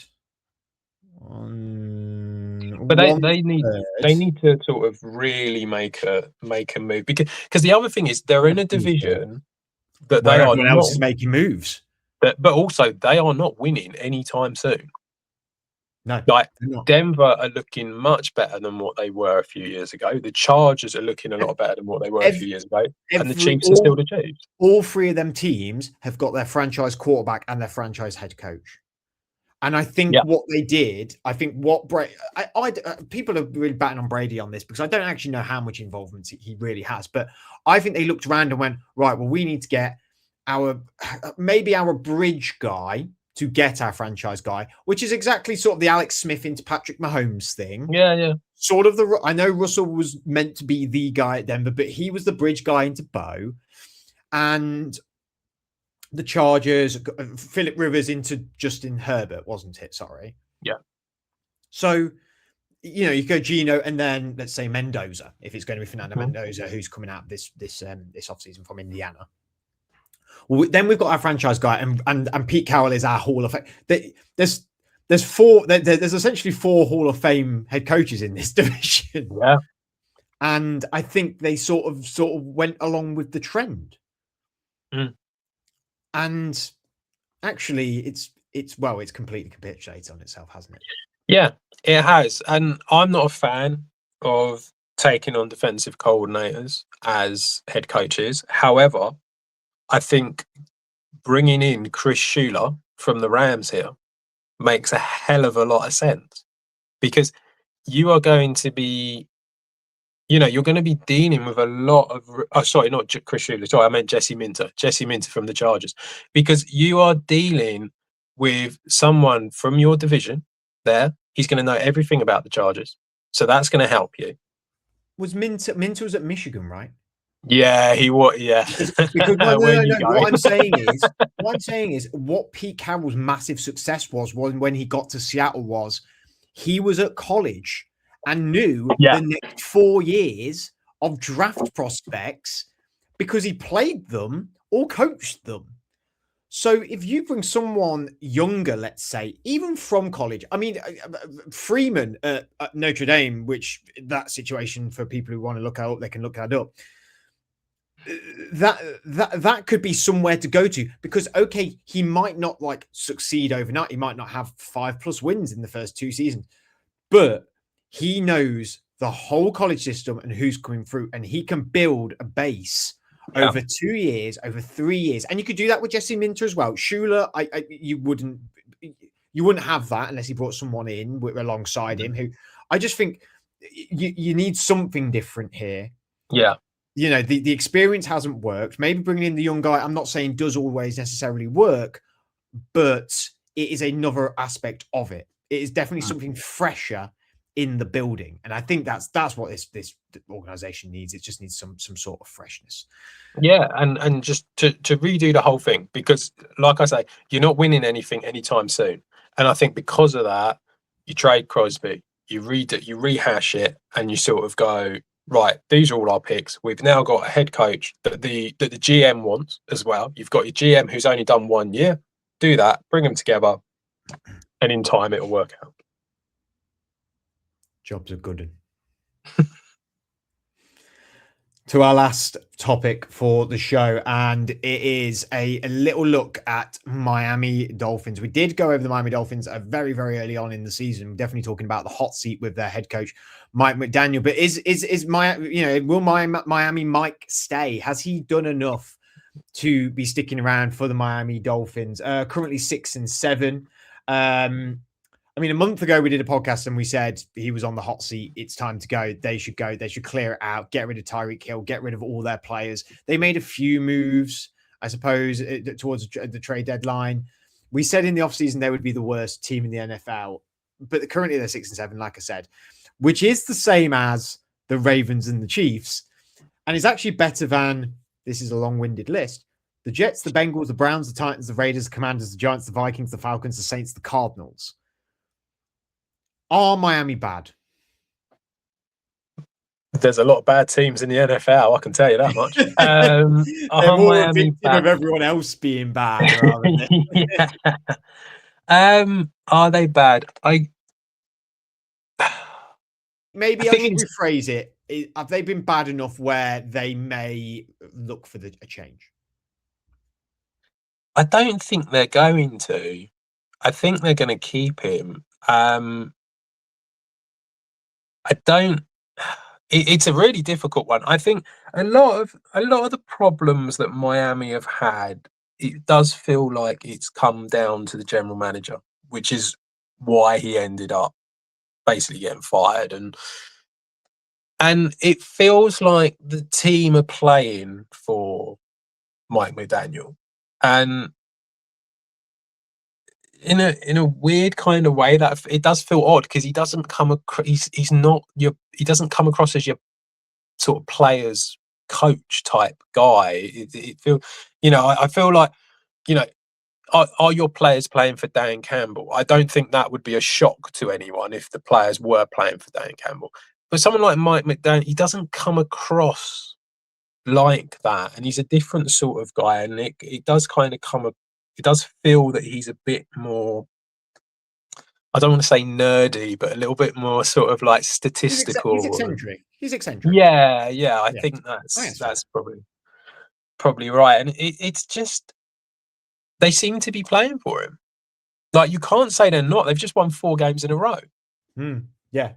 But they need to sort of really make a move, because the other thing is they're in a division that they are everyone else is making moves, but also they are not winning anytime soon. No, like Denver are looking much better than what they were a few years ago. The Chargers are looking a lot better than what they were a few years ago, and the Chiefs are still the Chiefs. All 3 of them teams have got their franchise quarterback and their franchise head coach. And I think what they did, I think what people are really batting on Brady on this, because I don't actually know how much involvement he really has. But I think they looked around and went, right, well, we need to get our bridge guy to get our franchise guy, which is exactly sort of the Alex Smith into Patrick Mahomes thing. Yeah. Sort of I know Russell was meant to be the guy at Denver, but he was the bridge guy into Bo. And the Chargers, Phillip Rivers into Justin Herbert, wasn't it? Sorry. Yeah. So, you go Geno and then let's say Mendoza, if it's going to be Fernando Mendoza, who's coming out this offseason from Indiana. Well, then we've got our franchise guy, and Pete Carroll is our Hall of Fame. There's essentially 4 Hall of Fame head coaches in this division. Yeah. And I think they sort of went along with the trend. And actually, it's completely capitulated on itself, hasn't it? Yeah, it has. And I'm not a fan of taking on defensive coordinators as head coaches. However, I think bringing in Chris Shula from the Rams here makes a hell of a lot of sense, because you are going to be, you're going to be dealing with a lot of. Oh, sorry, not Chris Shula. Sorry, I meant Jesse Minter. Jesse Minter from the Chargers, because you are dealing with someone from your division. There, he's going to know everything about the Chargers, so that's going to help you. Was Minter was at Michigan, right? Yeah, he was. Yeah. Because What I'm saying is what Pete Carroll's massive success was when he got to Seattle was he was at college and knew the next 4 years of draft prospects because he played them or coached them. So if you bring someone younger, let's say, even from college, I mean, Freeman at Notre Dame, which that situation for people who want to look up, they can look that up. That could be somewhere to go to, because okay, he might not like succeed overnight. He might not have 5+ wins in the first 2 seasons, but he knows the whole college system and who's coming through, and he can build a base over 2 years, over 3 years. And you could do that with Jesse Minter as well. Schuler, you wouldn't have that unless he brought someone in alongside him. Who I just think you need something different here. Yeah. You know, the experience hasn't worked. Maybe bringing in the young guy, I'm not saying does always necessarily work, but it is another aspect of it. It is definitely something fresher in the building. And I think that's what this organization needs. It just needs some sort of freshness. Yeah, and just to redo the whole thing, because like I say, you're not winning anything anytime soon. And I think because of that, you trade Crosby, you rehash it, and you sort of go, right, these are all our picks. We've now got a head coach that the GM wants as well. You've got your GM who's only done 1 year. Do that, bring them together, and in time it'll work out. Jobs are good. To our last topic for the show, and it is a little look at Miami Dolphins. We did go over the Miami Dolphins very, very early on in the season. We're definitely talking about the hot seat with their head coach, Mike McDaniel. But will Miami Mike stay? Has he done enough to be sticking around for the Miami Dolphins? Currently 6-7. I mean, a month ago, we did a podcast and we said he was on the hot seat. It's time to go. They should go. They should clear it out, get rid of Tyreek Hill, get rid of all their players. They made a few moves, I suppose, towards the trade deadline. We said in the offseason they would be the worst team in the NFL, but currently they're 6-7, like I said, which is the same as the Ravens and the Chiefs. And it's actually better than, this is a long-winded list, the Jets, the Bengals, the Browns, the Titans, the Raiders, the Commanders, the Giants, the Vikings, the Falcons, the Saints, the Cardinals. Are Miami bad? There's a lot of bad teams in the NFL, I can tell you that much. They're more Miami a victim of everyone else being bad, rather than are they bad? Maybe I should rephrase it. Have they been bad enough where they may look for a change? I don't think they're going to. I think they're going to keep him. I don't. It's a really difficult one. I think a lot of the problems that Miami have had, it does feel like it's come down to the general manager, which is why he ended up basically getting fired. And it feels like the team are playing for Mike McDaniel, and in a weird kind of way that it does feel odd, because he doesn't come across. He doesn't come across as your sort of players coach type guy. It feels, I feel like, are your players playing for Dan Campbell? I don't think that would be a shock to anyone if the players were playing for Dan Campbell. But someone like Mike McDaniel, he doesn't come across like that, and he's a different sort of guy, and it does kind of it does feel that he's a bit more, I don't want to say nerdy, but a little bit more sort of like statistical. He's eccentric. He's eccentric. Yeah. I think that's probably right. And it's just, they seem to be playing for him. Like, you can't say they're not. They've just won 4 games in a row. Yeah.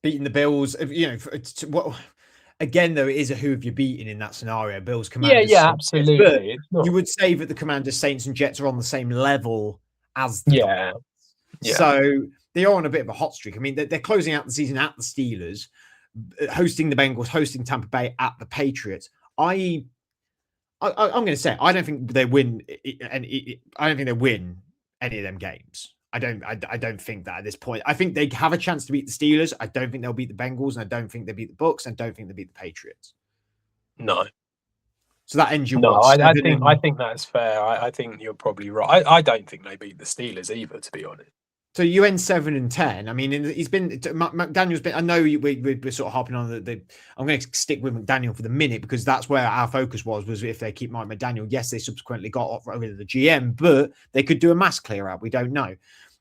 Beating the Bills, again, though, it is a who have you beaten in that scenario? Bills, Commanders. Yeah, absolutely. But you would say that the Commanders, Saints, and Jets are on the same level as the Dolphins. Yeah. So they are on a bit of a hot streak. I mean, they're closing out the season at the Steelers, hosting the Bengals, hosting Tampa Bay, at the Patriots. I'm going to say I don't think they win, and I don't think they win any of them games. I don't think that at this point. I think they have a chance to beat the Steelers. I don't think they'll beat the Bengals, and I don't think they beat the Bucks, and I don't think they beat the Patriots. No. So that ends your I think that's fair. I think you're probably right. I don't think they beat the Steelers either, to be honest. So you end 7-10. I mean, he's been McDaniel's been. I know we're sort of harping on the. I'm going to stick with McDaniel for the minute because that's where our focus was if they keep Mike McDaniel. Yes, they subsequently got rid of the GM, but they could do a mass clear out. We don't know.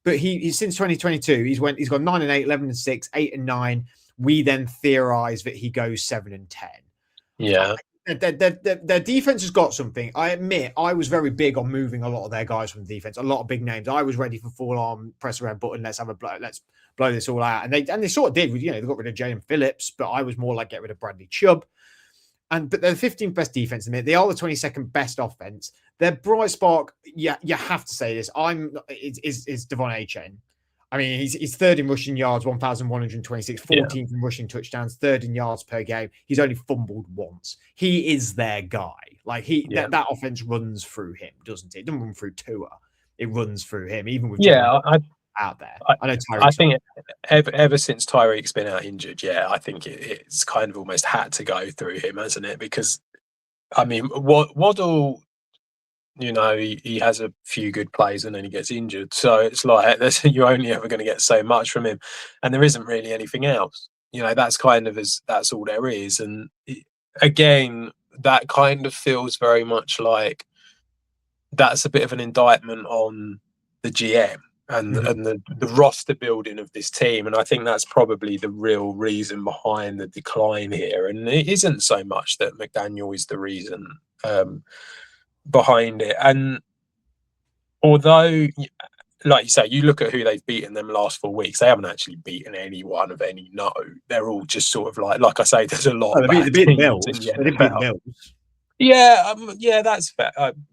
But he since 2022, he's got 9-8, 11-6, 8-9. We then theorize that he goes 7-10. Yeah. Their defense has got something. I admit, I was very big on moving a lot of their guys from the defense. A lot of big names. I was ready for full on press a red button. Let's blow this all out. And they sort of did. They got rid of Jalen Phillips, but I was more like get rid of Bradley Chubb. But they're the 15th best defense in the minute. They are the 22nd best offense. Their bright spark, yeah, you have to say this. Is Devon Achane. I mean, he's third in rushing yards, 1,126, 14th in rushing touchdowns, third in yards per game. He's only fumbled once. He is their guy. Like that offense runs through him, doesn't it? It doesn't run through Tua. It runs through him, even with out there. I know Tyreek's I think ever since Tyreek's been out injured, I think it's kind of almost had to go through him, hasn't it? Because I mean, Waddle, he has a few good plays and then he gets injured. So it's like you're only ever going to get so much from him, and there isn't really anything else. That's that's all there is. And again, that kind of feels very much like that's a bit of an indictment on the GM and the roster building of this team. And I think that's probably the real reason behind the decline here. And it isn't so much that McDaniel is the reason behind it. And although, like you say, you look at who they've beaten them last 4 weeks, they haven't actually beaten anyone of any note. They're all just sort of like I say, there's a lot of bad teams in the NFL. They beat the Bills. Yeah, that's fair.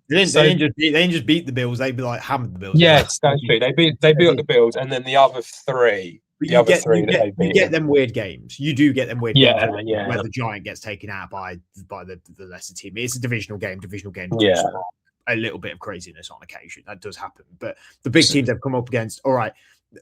They didn't just beat the Bills. They hammered the Bills. Yes, that's true. They beat the Bills, and then the other three. You get them weird games. You do get them weird games where the giant gets taken out by the lesser team. It's a divisional game. Yeah, a little bit of craziness on occasion. That does happen. But the big teams they've come up against, all right,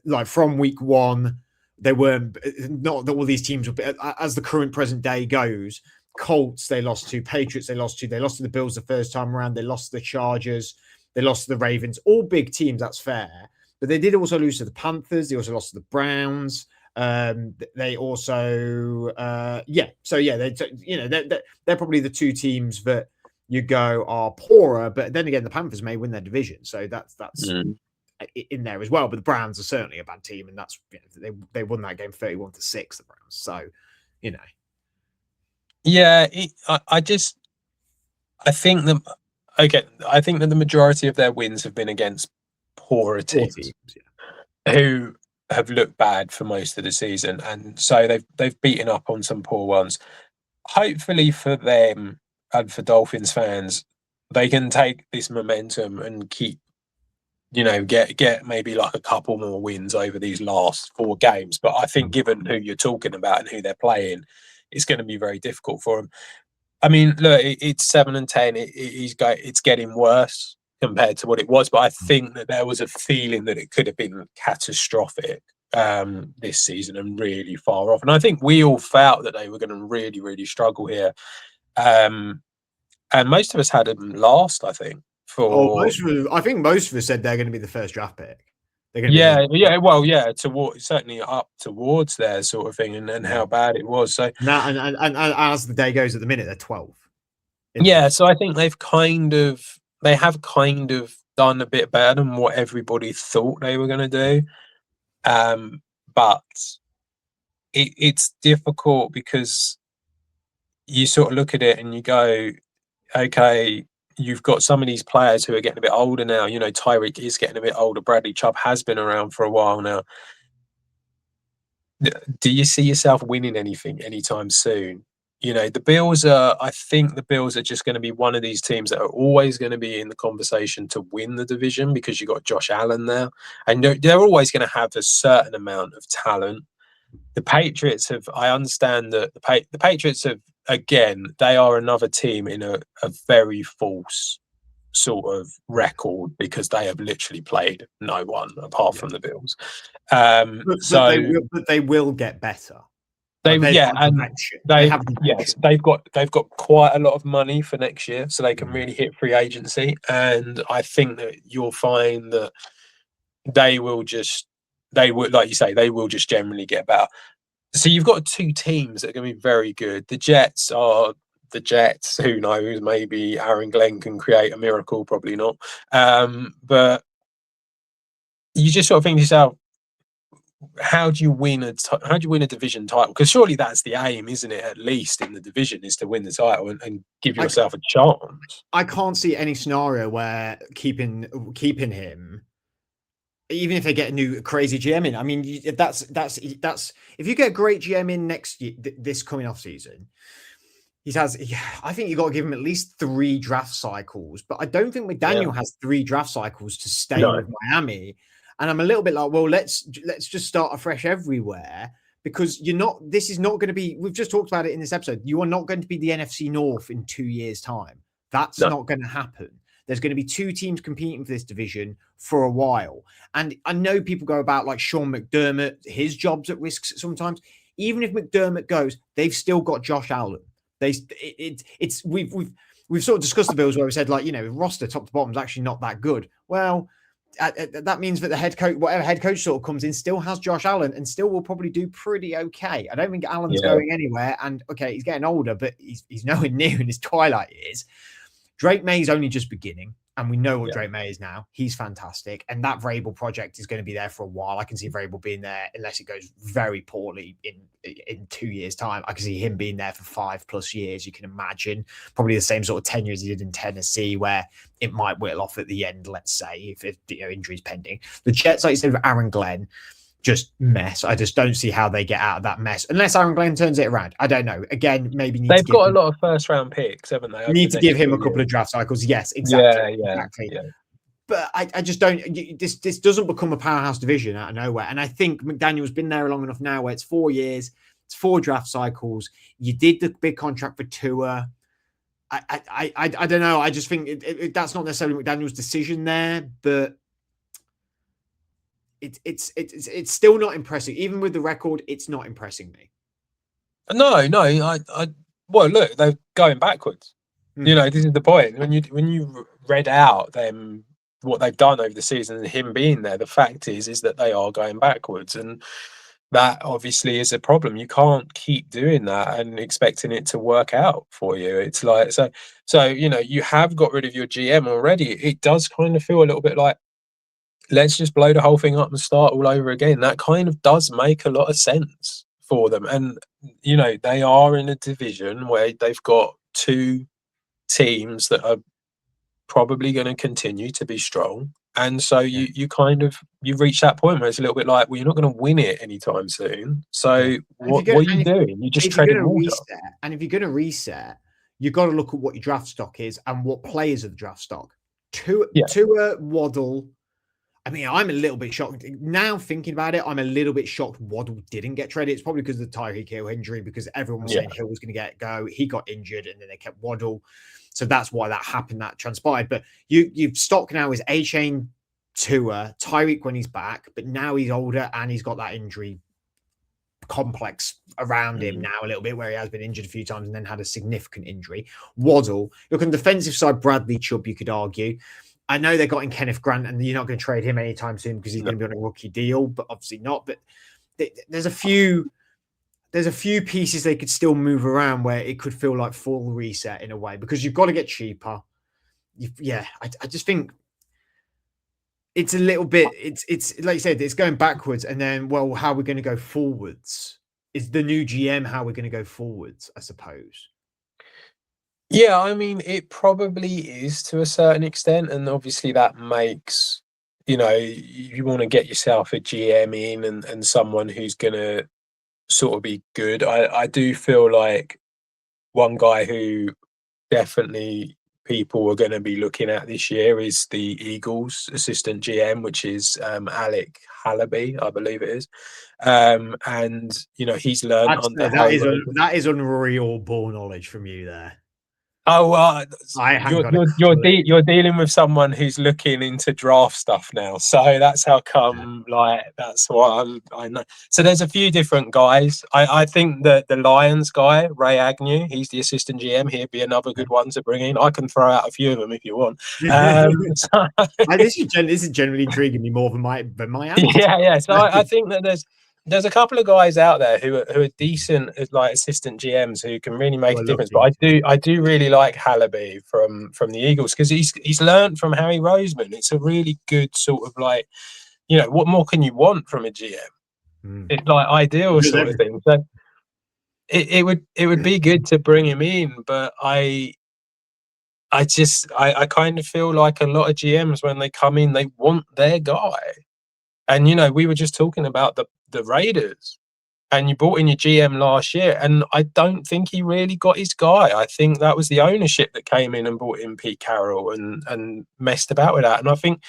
like from week one, they weren't. Not that all these teams were. As the current present day goes. Colts they lost to, Patriots they lost to the Bills the first time around, they lost to the Chargers, they lost to the Ravens, all big teams, that's fair, but they did also lose to the Panthers, they also lost to the Browns, they also they're probably the two teams that you go are poorer, but then again the Panthers may win their division, so that's in there as well. But the Browns are certainly a bad team, and that's they won that game 31-6, the Browns, so Yeah, I think that the majority of their wins have been against poorer teams who have looked bad for most of the season, and so they've beaten up on some poor ones. Hopefully for them and for Dolphins fans, they can take this momentum and keep, get maybe like a couple more wins over these last 4 games. But I think given who you're talking about and who they're playing, it's going to be very difficult for them. I mean, look, it's 7-10. It's getting worse compared to what it was, but I think that there was a feeling that it could have been catastrophic this season and really far off. And I think we all felt that they were going to really, really struggle here. And most of us had them last, I think. I think most of us said they're going to be the first draft pick. Certainly up towards there sort of thing, and how bad it was. So and as the day goes, at the minute they're 12. So I think they have kind of done a bit better than what everybody thought they were going to do. But it's difficult because you sort of look at it and you go, okay, you've got some of these players who are getting a bit older now. Tyreek is getting a bit older. Bradley Chubb has been around for a while now. Do you see yourself winning anything anytime soon? The Bills I think the Bills are just going to be one of these teams that are always going to be in the conversation to win the division because you've got Josh Allen there. And they're always going to have a certain amount of talent. The Patriots I understand that the Patriots have, again, they are another team in a very false sort of record because they have literally played no one apart from the Bills. But they will get better. They've got quite a lot of money for next year, so they can really hit free agency. And I think that you'll find that they will just they would, like you say, they will just generally get better. So you've got two teams that are going to be very good. The Jets are the Jets. Who knows? Maybe Aaron Glenn can create a miracle. Probably not. But you just sort of think to yourself, how do you win a division title? Because surely that's the aim, isn't it? At least in the division, is to win the title and give yourself a chance. I can't see any scenario where keeping him, even if they get a new crazy GM in. I mean, that's if you get a great GM in next year, this coming off season, I think you got to give him at least 3 draft cycles. But I don't think McDaniel has 3 draft cycles to stay with Miami. And I'm a little bit like, well, let's just start afresh everywhere, because this is not going to be, we've just talked about it in this episode. You are not going to be the NFC North in 2 years' time. That's not going to happen. There's going to be 2 teams competing for this division for a while. And I know people go about like Sean McDermott, his job's at risk sometimes. Even if McDermott goes, they've still got Josh Allen. We've sort of discussed the Bills where we said, like, roster top to bottom is actually not that good. Well, that means that the head coach, whatever head coach sort of comes in, still has Josh Allen and still will probably do pretty okay. I don't think Allen's going anywhere. And okay, he's getting older, but he's nowhere near in his twilight years. Drake May's only just beginning, and we know what Drake May is now. He's fantastic, and that Vrabel project is going to be there for a while. I can see Vrabel being there unless it goes very poorly in 2 years' time. I can see him being there for 5+ years. You can imagine probably the same sort of tenure as he did in Tennessee, where it might whittle off at the end. Let's say if injuries pending. The Jets, like you said, with Aaron Glenn, just mess. I just don't see how they get out of that mess unless Aaron Glenn turns it around. I don't know. Again, maybe they've got a lot of first-round picks, haven't they? Need to give him a couple of draft cycles. Yes, exactly. Exactly. Yeah. But I just don't. This doesn't become a powerhouse division out of nowhere. And I think McDaniel's been there long enough now where it's 4 years, it's 4 draft cycles. You did the big contract for Tua. I don't know. I just think that's not necessarily McDaniel's decision there, but it's still not impressive. Even with the record, it's not impressing me. No. Well, look, they're going backwards. This is the point. When you read out them what they've done over the season and him being there, the fact is that they are going backwards, and that obviously is a problem. You can't keep doing that and expecting it to work out for you. It's like so you have got rid of your GM already. It does kind of feel a little bit like, let's just blow the whole thing up and start all over again. That kind of does make a lot of sense for them. And, they are in a division where they've got 2 teams that are probably going to continue to be strong. And so you reach that point where it's a little bit like, well, you're not going to win it anytime soon. So what are you doing? You're just treading water. And if you're going to reset, you've got to look at what your draft stock is and what players of the draft stock. Tua, Waddle. I mean, I'm a little bit shocked now thinking about it. I'm a little bit shocked Waddle didn't get traded. It's probably because of the Tyreek Hill injury, because everyone was saying Hill was going to go. He got injured, and then they kept Waddle. So that's why that happened, that transpired. But you've stock now is A-Chain, Tua, Tyreek when he's back, but now he's older and he's got that injury complex around him now a little bit, where he has been injured a few times and then had a significant injury. Waddle, look on the defensive side, Bradley Chubb, you could argue. I know they got in Kenneth Grant, and you're not going to trade him anytime soon because he's going to be on a rookie deal, but obviously not. But there's a few pieces they could still move around where it could feel like full reset in a way, because you've got to get cheaper. I just think it's a little bit. It's like you said, it's going backwards, and then how are we going to go forwards? Is the new GM how we're going to go forwards? I suppose. Yeah, I mean, it probably is to a certain extent, and obviously that makes, you want to get yourself a GM in and someone who's going to sort of be good. I do feel like one guy who definitely people are going to be looking at this year is the Eagles assistant GM, which is Alec Halaby, I believe it is. And he's learned under that is unreal ball knowledge from you there. Oh, I haven't you're got a you're you're, clue. you're dealing with someone who's looking into draft stuff now, so that's how come. Like that's what I know. So there's a few different guys. I think that the Lions guy, Ray Agnew, he's the assistant GM. He'd be another good one to bring in. I can throw out a few of them if you want. So, This is generally intriguing me more than my answer. yeah. So I think that there's a couple of guys out there who are decent as like assistant GMs who can really make Oh, I a love difference. But Jesus. I do really like Hallaby from the Eagles because he's learned from Harry Roseman. It's a really good sort of like, what more can you want from a GM? It's like He ideal does sort of everything. thing. So it would be good to bring him in, but I kind of feel like a lot of GMs when they come in, they want their guy. And we were just talking about the Raiders, and you brought in your GM last year, and I don't think he really got his guy. I think that was the ownership that came in and brought in Pete Carroll and messed about with that. And I think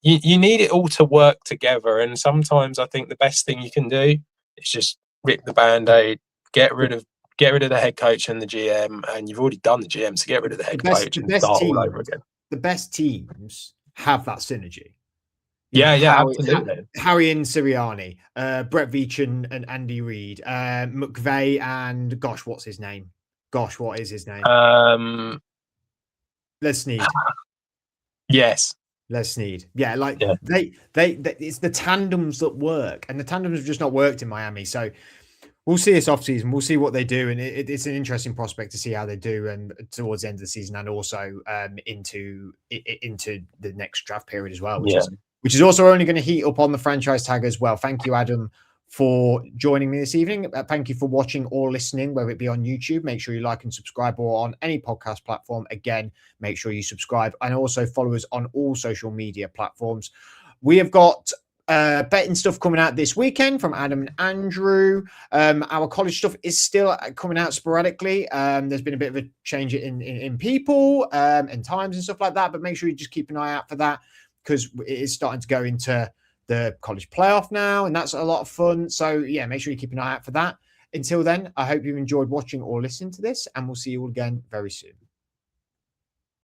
you need it all to work together. And sometimes I think the best thing you can do is just rip the band-aid, get rid of the head coach and the GM, and you've already done the GM, so get rid of the head coach The and best start all teams, over again. the best teams have that synergy. Yeah, absolutely. Harry and Sirianni, Brett Veach and Andy Reid, McVay and what is his name? What is his name? Les Snead. Yes. Les Snead. Yeah, like Yeah. they it's the tandems that work, and the tandems have just not worked in Miami. So we'll see this offseason. We'll see what they do, and it's an interesting prospect to see how they do, and towards the end of the season, and also into the next draft period as well, which is also only going to heat up on the franchise tag as well. Thank you, Adam, for joining me this evening. Thank you for watching or listening, whether it be on YouTube. Make sure you like and subscribe, or on any podcast platform. Again, make sure you subscribe, and also follow us on all social media platforms. We have got betting stuff coming out this weekend from Adam and Andrew. Our college stuff is still coming out sporadically. There's been a bit of a change in people and times and stuff like that, but make sure you just keep an eye out for that, because it is starting to go into the college playoff now, and that's a lot of fun. So yeah, make sure you keep an eye out for that. Until then, I hope you've enjoyed watching or listening to this, and we'll see you all again very soon.